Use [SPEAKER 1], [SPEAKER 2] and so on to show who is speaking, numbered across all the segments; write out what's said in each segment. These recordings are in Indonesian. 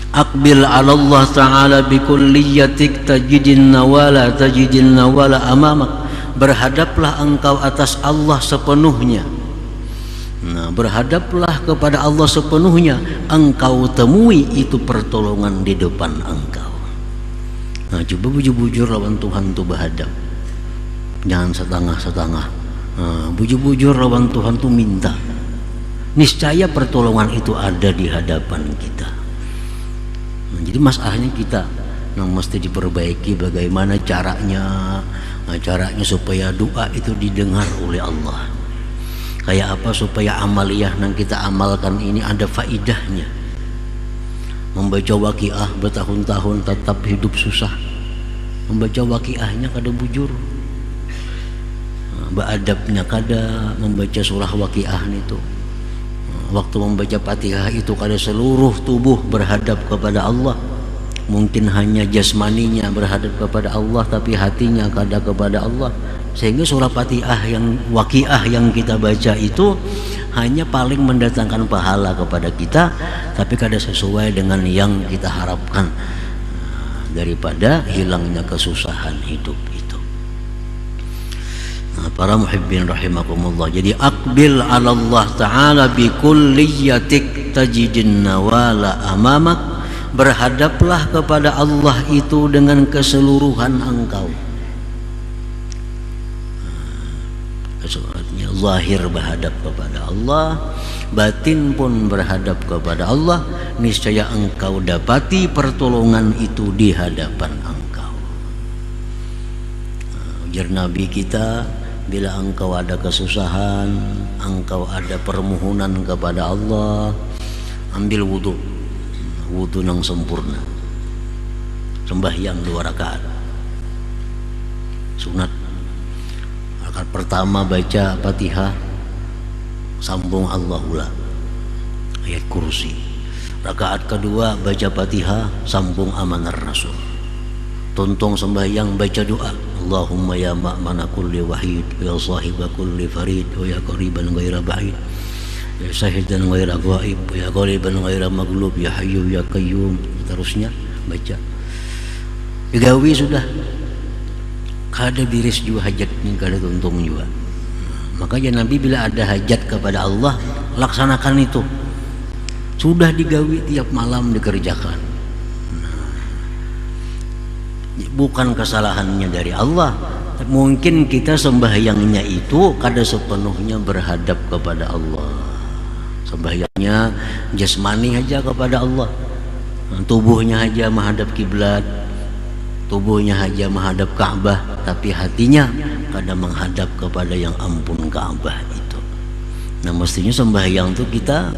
[SPEAKER 1] Aqbil 'ala Allah ta'ala bi kulliyatik tajidin nawala amamak. Berhadaplah engkau atas Allah sepenuhnya. Nah, berhadaplah kepada Allah sepenuhnya, engkau temui itu pertolongan di depan engkau. Nah, coba bujur-bujur lawan Tuhan tuh berhadap, jangan setengah-setengah. Nah, bujur-bujur lawan Tuhan tuh minta, niscaya pertolongan itu ada di hadapan kita. Nah, jadi masalahnya kita yang mesti diperbaiki bagaimana caranya, caranya supaya doa itu didengar oleh Allah. Kayak apa supaya amaliyah yang kita amalkan ini ada faidahnya. Membaca waqiah bertahun-tahun tetap hidup susah, membaca waqiahnya kada bujur, beadabnya kada membaca surah waqiah itu. Waktu membaca Fatihah itu kada seluruh tubuh berhadap kepada Allah, mungkin hanya jasmaninya berhadap kepada Allah tapi hatinya kada kepada Allah, sehingga surah Fatihah yang waqiah yang kita baca itu hanya paling mendatangkan pahala kepada kita tapi kada sesuai dengan yang kita harapkan, daripada hilangnya kesusahan hidup itu. Nah, para muhibbin rahimakumullah, jadi aqbil 'ala Allah ta'ala bi kulliyatik tajidin nawala amamak. Berhadaplah kepada Allah itu dengan keseluruhan engkau. Artinya zahir berhadap kepada Allah, batin pun berhadap kepada Allah, niscaya engkau dapati pertolongan itu di hadapan engkau. Ujar Nabi kita, bila engkau ada kesusahan, engkau ada permohonan kepada Allah, ambil wudu yang sempurna, sembahyang 2 rakaat sunat. Rakaat pertama baca Fatihah, sambung Allahula ayat kursi. Rakaat kedua baca Fatihah, sambung Amanar Rasul. Tuntung sembahyang baca doa, Allahumma ya ma'mana kulli wahid, ya sahiba kulli farid, ya qariban ghaira ba'id, ya sahidan ghaira ghaib, ya qariban ghaira maghlub, ya hayyu ya qayyum. Terusnya baca digawi sudah, kada biris juga hajatnya, kada tuntung juga. Makanya Nabi bila ada hajat kepada Allah, laksanakan itu. Sudah digawi tiap malam dikerjakan. Bukan kesalahannya dari Allah, mungkin kita sembahyangnya itu kada sepenuhnya berhadap kepada Allah. Sembahyangnya jasmani aja kepada Allah, tubuhnya aja menghadap kiblat, tubuhnya aja menghadap Ka'bah, tapi hatinya kada menghadap kepada yang ampun Ka'bah itu. Nah, mestinya sembahyang itu kita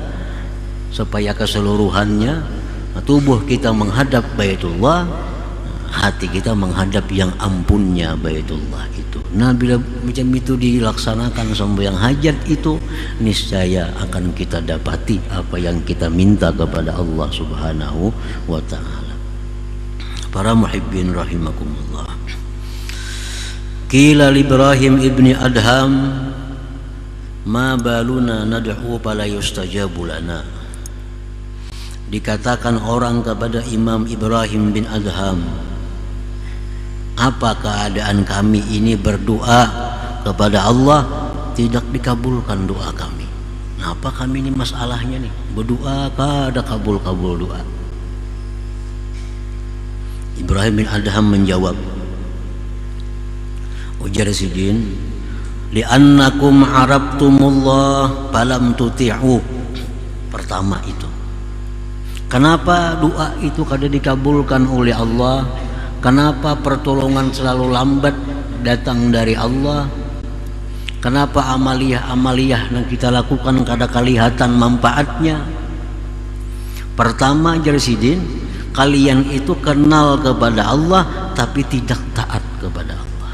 [SPEAKER 1] supaya keseluruhannya tubuh kita menghadap Baitullah, hati kita menghadap yang ampunnya Baitullah itu. Nah, bila macam itu dilaksanakan sembahyang hajat itu, niscaya akan kita dapati apa yang kita minta kepada Allah Subhanahu wa ta'ala. Para muhibbin rahimakumullah, qila Ibrahim ibni Adham, ma baluna nad'u fala yustajabu lana. Dikatakan orang kepada Imam Ibrahim bin Adham, apa keadaan kami ini berdoa kepada Allah tidak dikabulkan doa kami. Nah, apa kami ini masalahnya nih, berdoa kada kabul-kabul doa. Ibrahim bin Adham menjawab, ujar Sidin, li'annakum arabtumullah falam tuti'u. Pertama itu, kenapa doa itu kada dikabulkan oleh Allah? Kenapa pertolongan selalu lambat datang dari Allah? Kenapa amaliyah yang kita lakukan kada kelihatan manfaatnya? Pertama, Jarsidin, kalian itu kenal kepada Allah tapi tidak taat kepada Allah.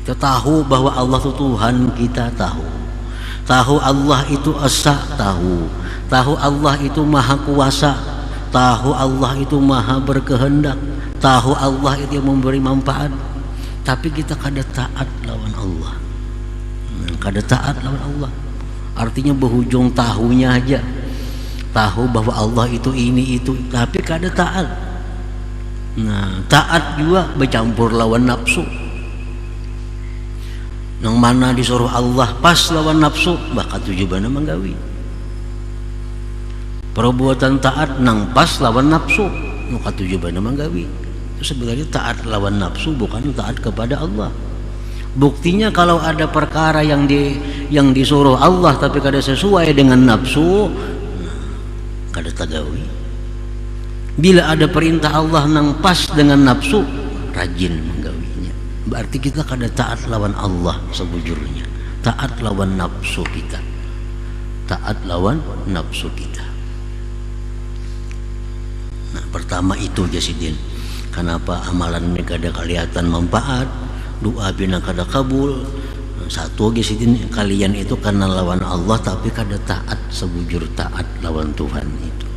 [SPEAKER 1] Kita tahu bahwa Allah itu Tuhan, kita tahu Allah itu Esa, tahu Allah itu Maha Kuasa, tahu Allah itu Maha Berkehendak, tahu Allah itu yang memberi manfaat, tapi kita kada taat lawan Allah. Kada taat lawan Allah artinya berhujung tahunya aja, tahu bahwa Allah itu ini itu, tapi kada taat. Nah, taat juga bercampur lawan nafsu. Nang mana disuruh Allah pas lawan nafsu, bakal tujuan menggawi. Perbuatan taat nang pas lawan nafsu, maka tujuan menggawi. Itu sebenarnya taat lawan nafsu, bukan taat kepada Allah. Buktinya kalau ada perkara yang disuruh Allah tapi kada sesuai dengan nafsu, nah, kada tagawi. Bila ada perintah Allah nang pas dengan nafsu, rajin menggawinya. Berarti kita kada taat lawan Allah sebujurnya. Taat lawan nafsu kita. Taat lawan nafsu kita. Nah, pertama itu Jasidin. Kenapa amalan ini kada kelihatan manfaat? Doa bina kada kabul. Satu Jasidin, kalian itu karena lawan Allah tapi kada taat sebujur taat lawan Tuhan itu.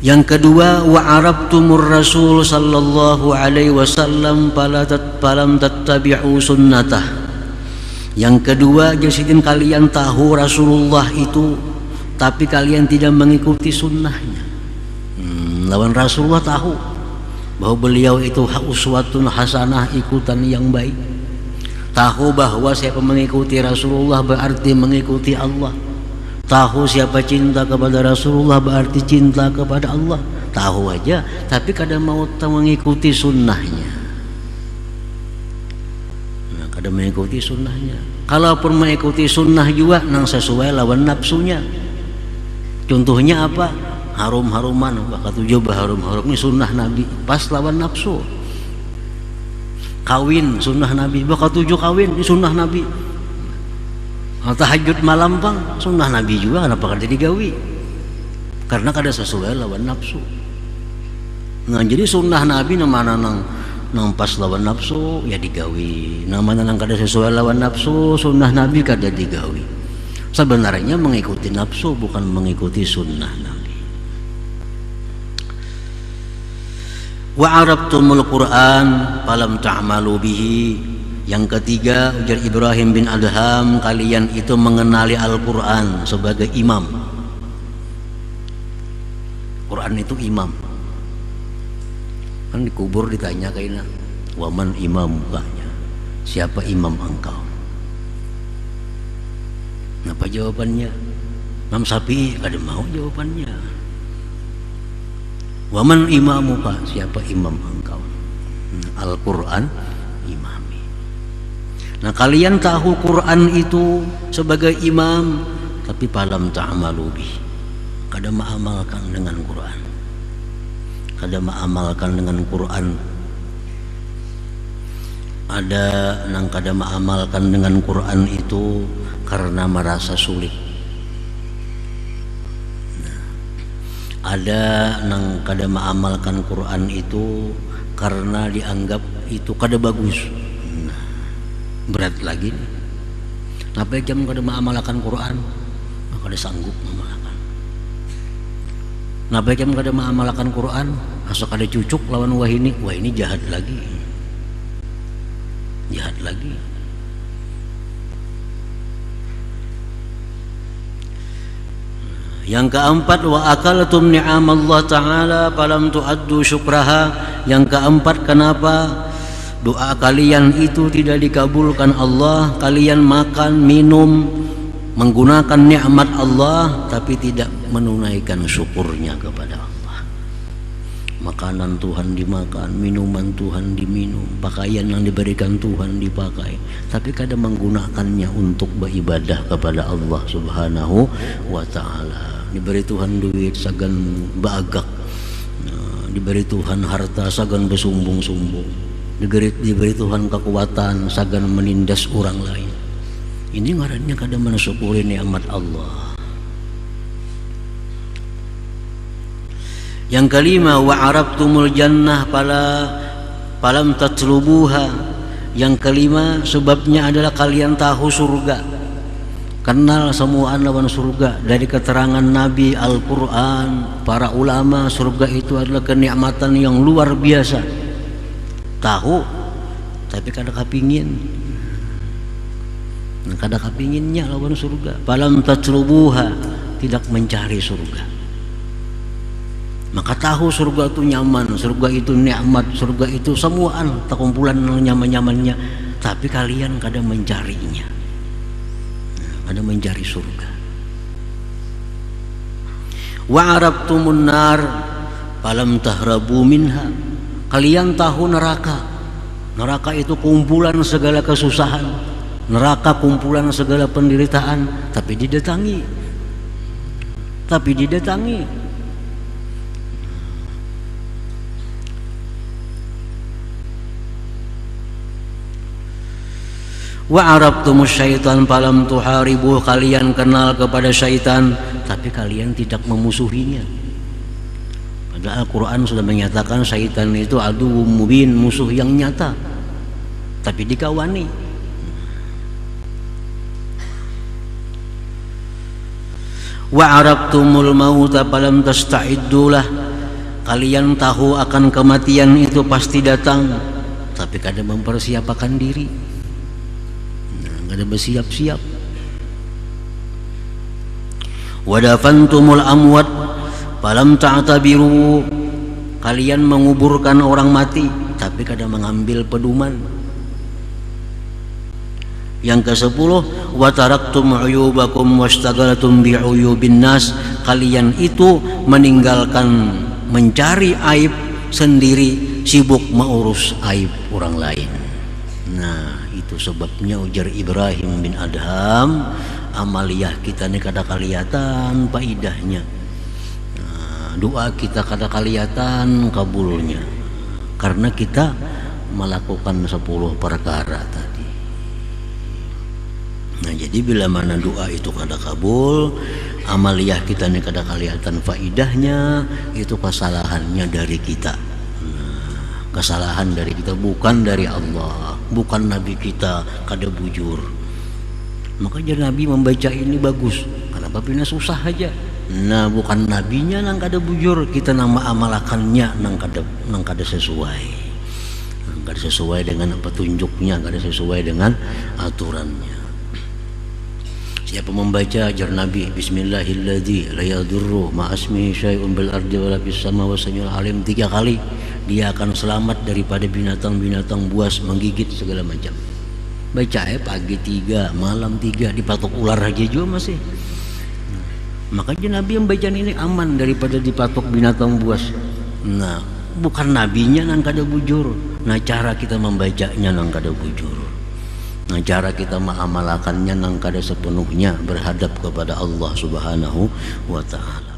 [SPEAKER 1] Yang kedua, wa arabtumur rasul sallallahu alaihi wasallam falam tattabi'u sunnatah. Yang kedua, Jasidin, kalian tahu Rasulullah itu tapi kalian tidak mengikuti sunnahnya. Lawan Rasulullah tahu bahwa beliau itu uswatun hasanah, ikutan yang baik. Tahu bahwa siapa mengikuti Rasulullah berarti mengikuti Allah. Tahu siapa cinta kepada Rasulullah berarti cinta kepada Allah. Tahu aja tapi kadang mau mengikuti sunnahnya. Nah, kadang mengikuti sunnahnya. Kalaupun mengikuti sunnah juga nang sesuai lawan nafsunya. Contohnya apa? Harum-haruman, bakal tujuh harum-harum ini sunnah Nabi pas lawan nafsu. Kawin sunnah Nabi, bakal tujuh kawin ini sunnah Nabi. Tahajud malam bang sunnah Nabi juga, kenapa kada digawi? Karena kada sesuai lawan nafsu. Nah, jadi sunnah Nabi namanya nang pas lawan nafsu ya digawi. Namanya nang kada sesuai lawan nafsu, sunnah Nabi kada digawi. Sebenarnya mengikuti nafsu bukan mengikuti sunnah Nabi. Wa arabtumul Quran falam ta'malu bihi. Yang ketiga, ujar Ibrahim bin Adham, kalian itu mengenali Al-Quran sebagai imam. Quran itu imam. Kan dikubur ditanya kayaknya, waman imam mukanya, siapa imam engkau? Apa jawabannya? Imam Syafi'i kada mau jawabannya. Waman imamuka, siapa imam engkau? Al-Quran imami. Nah, kalian tahu Quran itu sebagai imam tapi falam ta'malu bih. Kada mengamalkan dengan Quran. Kada mengamalkan dengan Quran. Ada nang kada mengamalkan dengan Quran itu karena merasa sulit. Ada nang kada mengamalkan Quran itu karena dianggap itu kada bagus. Nah, berat lagi nih. Napa jam kada mengamalkan Quran? Kada sanggup mengamalkan. Napa jam kada mengamalkan Quran? Asa kada cucuk lawan wah ini jahat lagi. Jahat lagi. Yang keempat, wa akaltum ni'amallah ta'ala falam tu'addu syukraha. Yang keempat, kenapa doa kalian itu tidak dikabulkan Allah? Kalian makan, minum, menggunakan nikmat Allah tapi tidak menunaikan syukurnya kepada Allah. Makanan Tuhan dimakan, minuman Tuhan diminum, pakaian yang diberikan Tuhan dipakai, tapi kadang menggunakannya untuk beribadah kepada Allah Subhanahu wa ta'ala. Diberi Tuhan duit sagan bagak, diberi Tuhan harta sagan bersumbung-sumbung, diberi Tuhan kekuatan sagan menindas orang lain. Ini ngarannya kadang mensyukuri nikmat Allah. Yang kelima, wa arabtumul jannah falam tatlubuha. Yang kelima, sebabnya adalah kalian tahu surga, kenal semua lawan surga dari keterangan Nabi, Al-Quran, para ulama. Surga itu adalah kenikmatan yang luar biasa. Tahu tapi kada kapingin, kada kapinginnya lawan surga. Falam tatlubuha, tidak mencari surga. Maka tahu surga itu nyaman, surga itu nikmat, surga itu semuaan terkumpulan nyaman-nyamannya, tapi kalian kadang mencarinya, kadang mencari surga. Wa arabtumun nar falam tahrabu minha. Kalian tahu neraka. Neraka itu kumpulan segala kesusahan, neraka kumpulan segala penderitaan, tapi didatangi. Wa arabtumus syaitan falam tuharibu. Kalian kenal kepada syaitan, tapi kalian tidak memusuhinya. Padahal Al-Quran sudah menyatakan syaitan itu aduwwum mubin, musuh yang nyata, tapi dikawani. Wa arabtumul mauta falam tasta'iddulah. Kalian tahu akan kematian itu pasti datang, tapi kadang mempersiapkan diri, kadang bersiap-siap. Wa dafantumul amwat falam ta'tabiru. Kalian menguburkan orang mati, tapi kadang mengambil pedoman. Yang ke-10, wa taraktum uyubakum wastaghaltum bi'uyubin nas. Kalian itu meninggalkan mencari aib sendiri, sibuk mengurus aib orang lain. Nah, itu sebabnya ujar Ibrahim bin Adham, amaliyah kita ini kada kelihatan faidahnya. Doa kita kada kelihatan kabulnya, karena kita melakukan 10 perkara tadi. Nah, jadi bila mana doa itu kada kabul, amaliyah kita ini kada kelihatan faidahnya, itu kesalahannya dari kita. Kesalahan dari kita, bukan dari Allah, bukan Nabi kita kada bujur. Maka jadi Nabi membaca ini bagus, kenapa bina susah aja. Nah, bukan nabinya nang kada bujur, kita nama amalakannya nang kada sesuai, nang kada sesuai dengan petunjuknya, kada sesuai dengan aturannya. Siapa membaca ajar Nabi Bismillahilladzi la yadurru ma'asmihi syai'un bil ardi wala fis sama wa samiul alim 3 kali, dia akan selamat daripada binatang-binatang buas menggigit segala macam. Baca pagi 3, malam 3, dipatok ular aja juga masih. Makanya Nabi yang baca ini aman daripada dipatok binatang buas. Nah, bukan nabinya nang kada bujur. Nah, cara kita membacanya nang kada bujur. Nah, cara kita mengamalkannya nang kada sepenuhnya berhadap kepada Allah Subhanahu wa ta'ala.